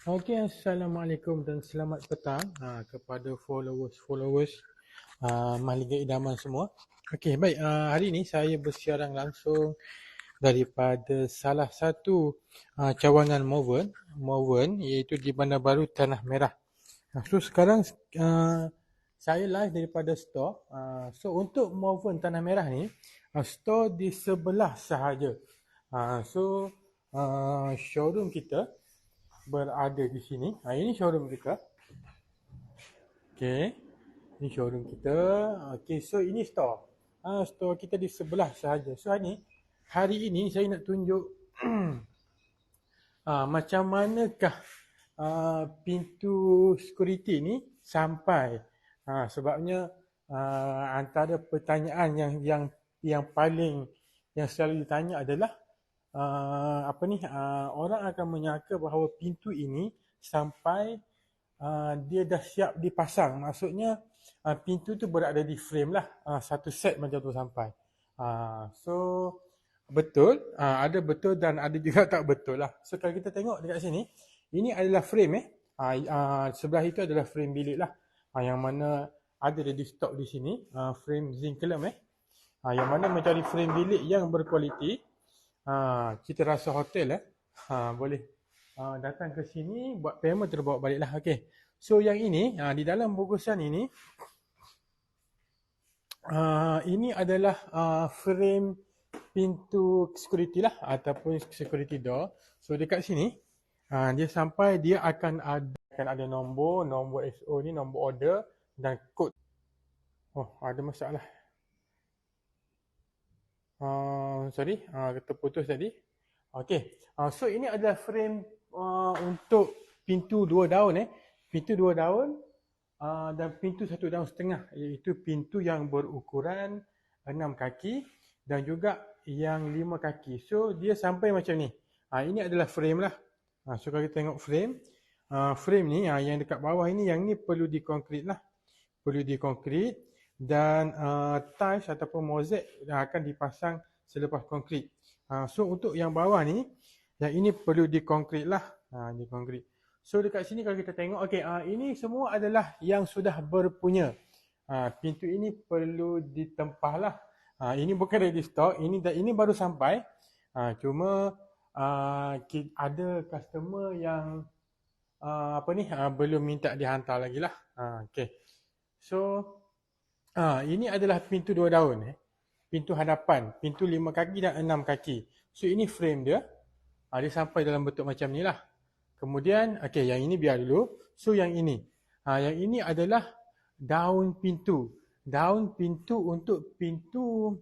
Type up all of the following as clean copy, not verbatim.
Okey, Assalamualaikum dan selamat petang kepada followers Mahliga Idaman semua. Okey, baik. Hari ini saya bersiaran langsung daripada salah satu cawangan Malvern iaitu di Bandar Baru Tanah Merah. So sekarang saya live daripada store. So untuk Malvern Tanah Merah ni, store di sebelah sahaja. Showroom kita berada di sini. Ini showroom kita. Okey. Ini showroom kita. Okey, so ini store. Store kita di sebelah sahaja. So hari ini saya nak tunjuk macam manakah pintu security ni sampai. Sebabnya antara pertanyaan yang paling yang selalu ditanya adalah orang akan menyangka bahawa pintu ini sampai dia dah siap dipasang. Maksudnya pintu tu berada di frame lah. Satu set macam tu sampai. So betul, ada betul dan ada juga tak betul lah. So kalau kita tengok dekat sini, ini adalah frame sebelah itu adalah frame bilik lah. Yang mana ada di stok di sini, frame zinc kelem yang mana mencari frame bilik yang berkualiti. Kita rasa hotel boleh datang ke sini buat payment terus bawa balik lah. Okay. So yang ini di dalam bungkusan ini adalah frame pintu security lah ataupun security door. So dekat sini dia sampai dia akan ada nombor SO ni, nombor order dan kod. Oh, ada masalah. Sorry, terputus tadi. Okay. So ini adalah frame untuk pintu 2 daun pintu 2 daun dan pintu 1 daun setengah, iaitu pintu yang berukuran 6 kaki dan juga yang 5 kaki. So dia sampai macam ni. Ini adalah frame lah. So kalau kita tengok frame ni yang dekat bawah ini, yang ni perlu dikonkrit lah. Perlu dikonkrit dan tiles ataupun mozaik akan dipasang selepas konkrit. So untuk yang bawah ni, yang ini perlu dikonkrit lah. Dikonkrit. So dekat sini kalau kita tengok, okey, ini semua adalah yang sudah berpunya. Pintu ini perlu ditempah lah. Ini bukan ready stock, ini baru sampai. Cuma ada customer yang belum minta dihantar lagi lah. Okay. So ini adalah pintu 2 daun pintu hadapan, pintu 5 kaki dan 6 kaki. So ini frame dia. Dia sampai dalam bentuk macam ni lah. Kemudian, okey, yang ini biar dulu. So yang ini. Yang ini adalah daun pintu. Daun pintu untuk pintu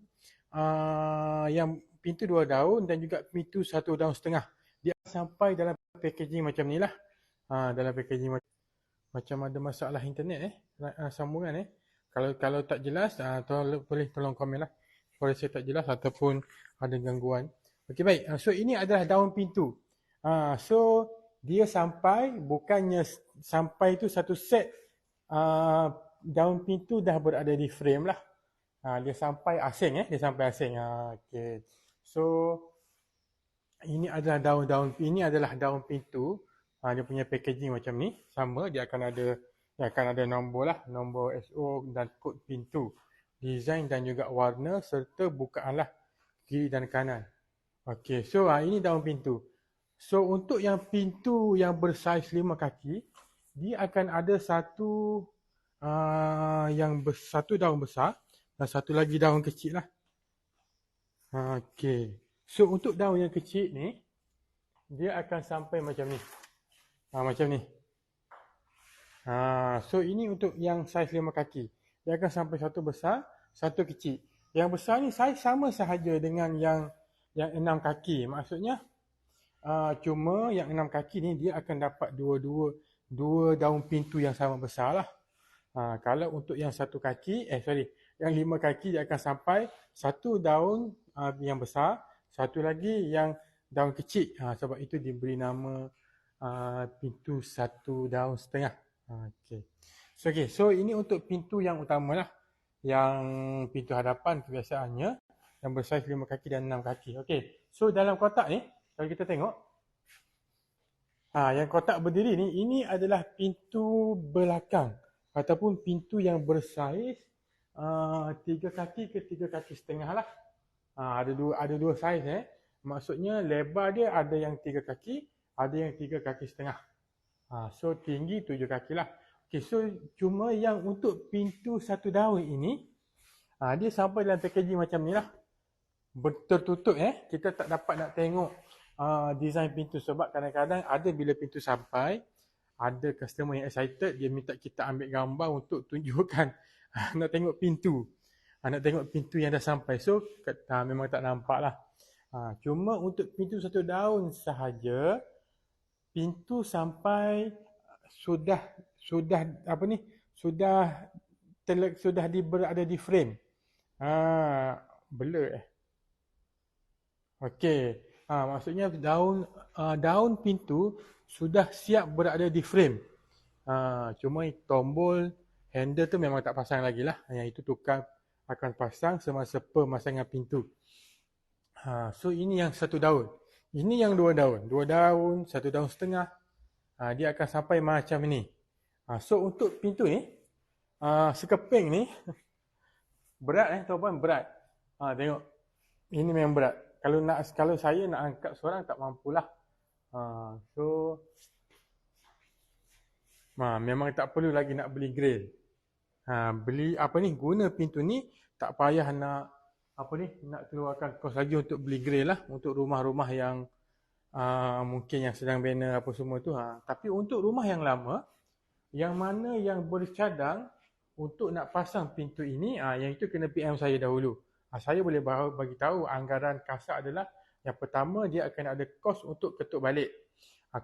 yang pintu 2 daun dan juga pintu 1 daun setengah. Dia sampai dalam packaging macam ni lah. Dalam packaging macam ada masalah internet sambungan Kalau tak jelas, boleh tolong komen lah. Kalau saya tak jelas ataupun ada gangguan. Okey, baik. So ini adalah daun pintu. So dia sampai, bukannya sampai tu satu set daun pintu dah berada di frame lah. Dia sampai asing dia sampai asing. Okay. So ini adalah daun pintu. Dia punya packaging macam ni, sama, dia akan ada nombor lah, nombor SO dan kod pintu, design dan juga warna serta bukaan lah, kiri dan kanan. Okey, so ini daun pintu. So untuk yang pintu yang bersaiz 5 kaki, dia akan ada satu satu daun besar dan satu lagi daun kecil lah. Okey. So untuk daun yang kecil ni, dia akan sampai macam ni. Macam ni. So ini untuk yang saiz 5 kaki. Dia akan sampai satu besar, satu kecil. Yang besar ni saiz sama sahaja dengan yang 6 kaki. Maksudnya cuma yang 6 kaki ni dia akan dapat dua daun pintu yang sama besar lah. Kalau untuk yang 1 kaki, yang 5 kaki dia akan sampai satu daun yang besar, satu lagi yang daun kecil. Sebab itu diberi nama pintu 1 daun setengah. Okay. So ini untuk pintu yang utama lah. Yang pintu hadapan kebiasaannya yang bersaiz 5 kaki dan 6 kaki. Okay. So dalam kotak ni, kalau kita tengok, Yang kotak berdiri ni, ini adalah pintu belakang ataupun pintu yang bersaiz 3 kaki ke 3 kaki setengah lah. Ada dua saiz Maksudnya lebar dia ada yang 3 kaki, ada yang 3 kaki setengah. So tinggi 7 kaki lah. Okay, so cuma yang untuk pintu satu daun ini, dia sampai dalam packaging macam ni lah. Tertutup kita tak dapat nak tengok design pintu sebab kadang-kadang ada bila pintu sampai, ada customer yang excited, dia minta kita ambil gambar untuk tunjukkan nak tengok pintu. Nak tengok pintu yang dah sampai. So memang tak nampak lah. Cuma untuk pintu satu daun sahaja, pintu sampai sudah berada di frame. Blur Okey. Maksudnya daun pintu sudah siap berada di frame. Cuma tombol handle tu memang tak pasang lagi lah. Yang itu tukang akan pasang semasa pemasangan pintu. So ini yang satu daun. Ini yang dua daun. 2 daun, 1 daun setengah. Dia akan sampai macam ini. So untuk pintu ni, sekeping ni berat tuan-puan, berat. Tengok. Ini memang berat. Kalau saya nak angkat seorang tak mampulah. So memang tak perlu lagi nak beli grill. Guna pintu ni tak payah nak keluarkan kos lagi untuk beli grill lah untuk rumah-rumah yang mungkin yang sedang bina apa semua tu. Tapi untuk rumah yang lama, yang mana yang boleh cadang untuk nak pasang pintu ini, yang itu kena PM saya dahulu. Saya boleh bagi tahu anggaran kasar adalah yang pertama dia akan ada kos untuk ketuk balik.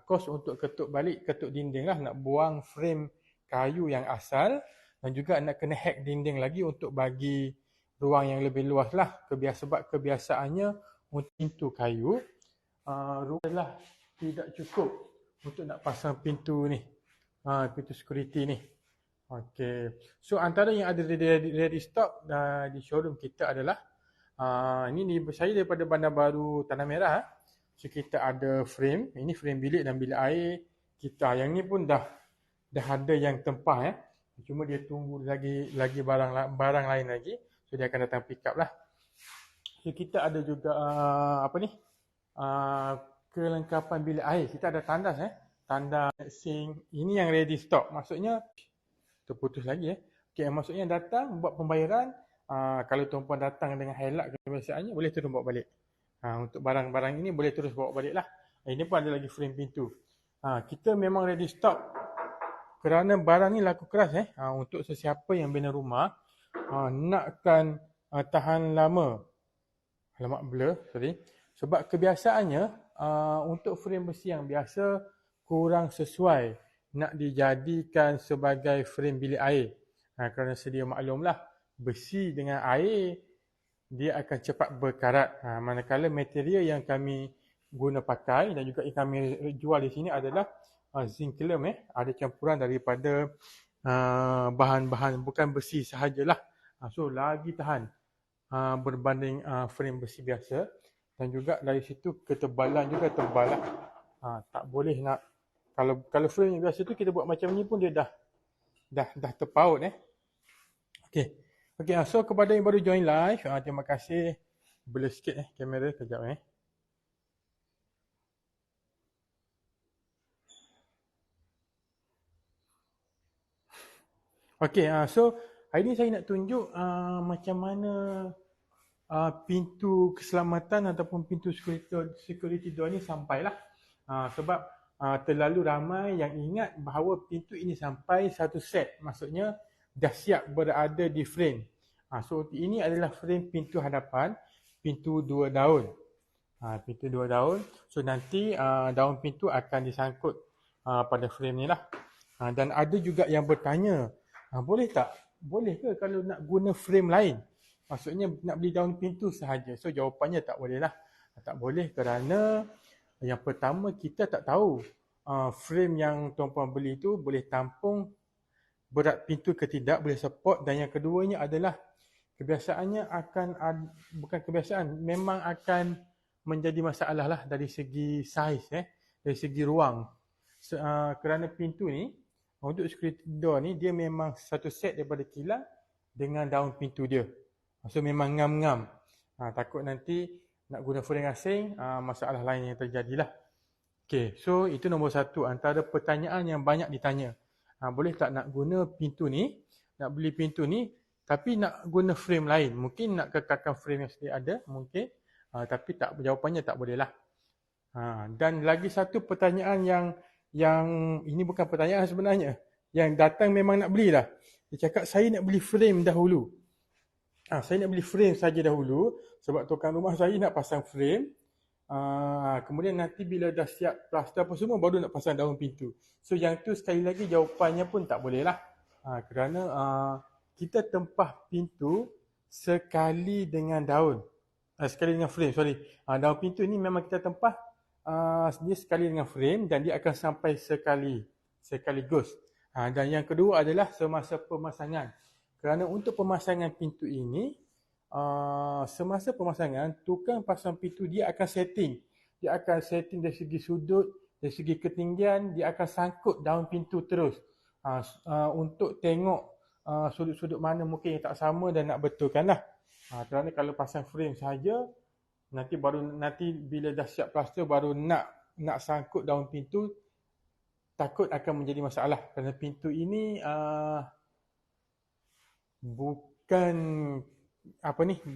Kos untuk ketuk balik, ketuk dinding lah, nak buang frame kayu yang asal dan juga nak kena hack dinding lagi untuk bagi ruang yang lebih luas lah. Sebab kebiasaannya untuk pintu kayu, ruang adalah tidak cukup untuk nak pasang pintu ni, pintu security ni. Okay. So antara yang ada ready stock di showroom kita adalah ini saya daripada Bandar Baru Tanah Merah. So kita ada frame, ini frame bilik dan bilik air kita. Yang ni pun dah ada yang tempah Cuma dia tunggu lagi barang lain lagi. So dia akan datang pick up lah. So kita ada juga kelengkapan bilik air. Kita ada tandas tandas, sink. Ini yang ready stock. Maksudnya terputus lagi Okay, maksudnya datang buat pembayaran. Kalau tuan-puan datang dengan helak kebiasaannya, boleh terus bawa balik. Untuk barang-barang ini boleh terus bawa balik lah. Ini pun ada lagi frame pintu. Kita memang ready stock kerana barang ni laku keras untuk sesiapa yang bina rumah, nakkan tahan lama. Alamak blur, sorry. Sebab kebiasaannya untuk frame besi yang biasa kurang sesuai nak dijadikan sebagai frame bilik air. Kerana sedia maklumlah, besi dengan air dia akan cepat berkarat. Manakala material yang kami guna pakai dan juga yang kami jual di sini adalah zinc chrome ada campuran daripada bahan-bahan bukan besi sahajalah. So lagi tahan berbanding frame besi biasa, dan juga dari situ ketebalan juga tebal lah. Tak boleh nak kalau frame yang biasa tu kita buat macam ni pun dia dah terpaut Okey, so kepada yang baru join live, terima kasih. Blur sikit kamera kejap Okey, so hari ni saya nak tunjuk macam mana pintu keselamatan ataupun pintu security door ni sampailah. Sebab terlalu ramai yang ingat bahawa pintu ini sampai satu set. Maksudnya dah siap berada di frame. So ini adalah frame pintu hadapan, pintu 2 daun. Pintu 2 daun. So nanti daun pintu akan disangkut pada frame ni lah. Dan ada juga yang bertanya, boleh tak? Boleh ke kalau nak guna frame lain? Maksudnya nak beli daun pintu sahaja. So jawapannya tak boleh lah. Tak boleh kerana yang pertama kita tak tahu frame yang tuan-puan beli tu boleh tampung berat pintu ke tidak, boleh support. Dan yang keduanya adalah kebiasaannya bukan kebiasaan, memang akan menjadi masalah lah dari segi saiz dari segi ruang. kerana pintu ni, untuk security door ni, dia memang satu set daripada kilang dengan daun pintu dia. So memang ngam-ngam. Takut nanti nak guna frame asing, masalah lain yang terjadilah. Okay, so itu nombor satu antara pertanyaan yang banyak ditanya. Boleh tak nak guna pintu ni, nak beli pintu ni, tapi nak guna frame lain. Mungkin nak kekalkan frame yang sedia ada, mungkin. Tapi jawapannya tak boleh lah. Dan lagi satu pertanyaan yang ini bukan pertanyaan sebenarnya. Yang datang memang nak beli lah. Dia cakap saya nak beli frame dahulu. Saya nak beli frame saja dahulu sebab tukang rumah saya nak pasang frame. Kemudian nanti bila dah siap plaster apa semua baru nak pasang daun pintu. So yang tu sekali lagi jawapannya pun tak boleh lah. Kerana kita tempah pintu sekali dengan daun. Sekali dengan frame, sorry. Daun pintu ni memang kita tempah dia sekali dengan frame dan dia akan sampai sekaligus. Dan yang kedua adalah semasa pemasangan. Kerana untuk pemasangan pintu ini, semasa pemasangan, tukang pasang pintu dia akan setting. Dia akan setting dari segi sudut, dari segi ketinggian, dia akan sangkut daun pintu terus. Untuk tengok sudut-sudut mana mungkin yang tak sama dan nak betulkan lah. Kerana kalau pasang frame saja, nanti bila dah siap plaster baru nak sangkut daun pintu, takut akan menjadi masalah. Kerana pintu ini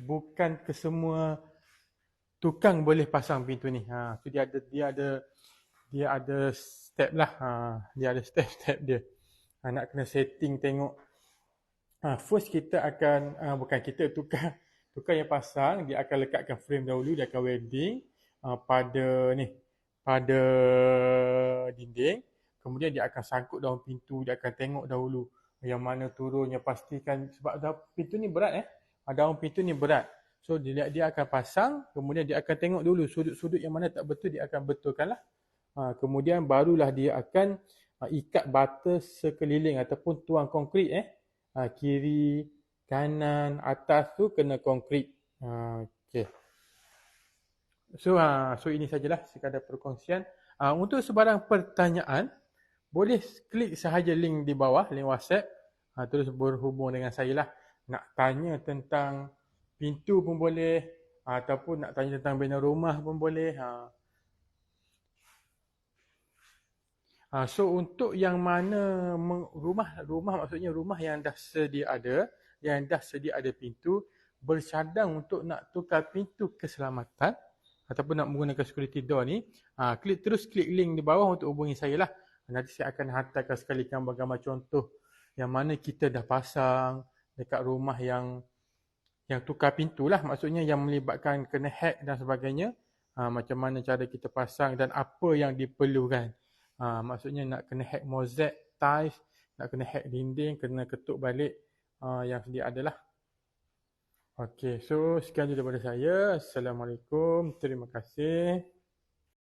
bukan kesemua tukang boleh pasang pintu ni. So dia ada step lah. Dia ada step dia. Nak kena setting tengok. First kita akan tukang yang pasang, dia akan lekatkan frame dahulu, dia akan welding pada dinding. Kemudian dia akan sangkut daun pintu, dia akan tengok dahulu yang mana turunnya, pastikan sebab pintu ni berat daun pintu ni berat. So dia akan pasang, kemudian dia akan tengok dulu sudut-sudut yang mana tak betul, dia akan betulkan lah. Kemudian barulah dia akan ikat bata sekeliling ataupun tuang konkrit kiri, kanan, atas tu kena konkrit. Okay. So ini sajalah sekadar perkongsian. Untuk sebarang pertanyaan, boleh klik sahaja link di bawah, link WhatsApp. Terus berhubung dengan saya lah. Nak tanya tentang pintu pun boleh, ataupun nak tanya tentang bina rumah pun boleh. So untuk yang mana rumah maksudnya rumah yang dah sedia ada pintu, bercadang untuk nak tukar pintu keselamatan ataupun nak menggunakan security door ni, klik link di bawah untuk hubungi saya lah. Nanti saya akan hantarkan sekali gambar-gambar contoh yang mana kita dah pasang dekat rumah yang tukar pintu lah, maksudnya yang melibatkan kena hack dan sebagainya. Macam mana cara kita pasang dan apa yang diperlukan. Maksudnya nak kena hack mozaik, tiles, nak kena hack dinding, kena ketuk balik yang sedia ada lah. Okay, so sekian daripada saya. Assalamualaikum, terima kasih.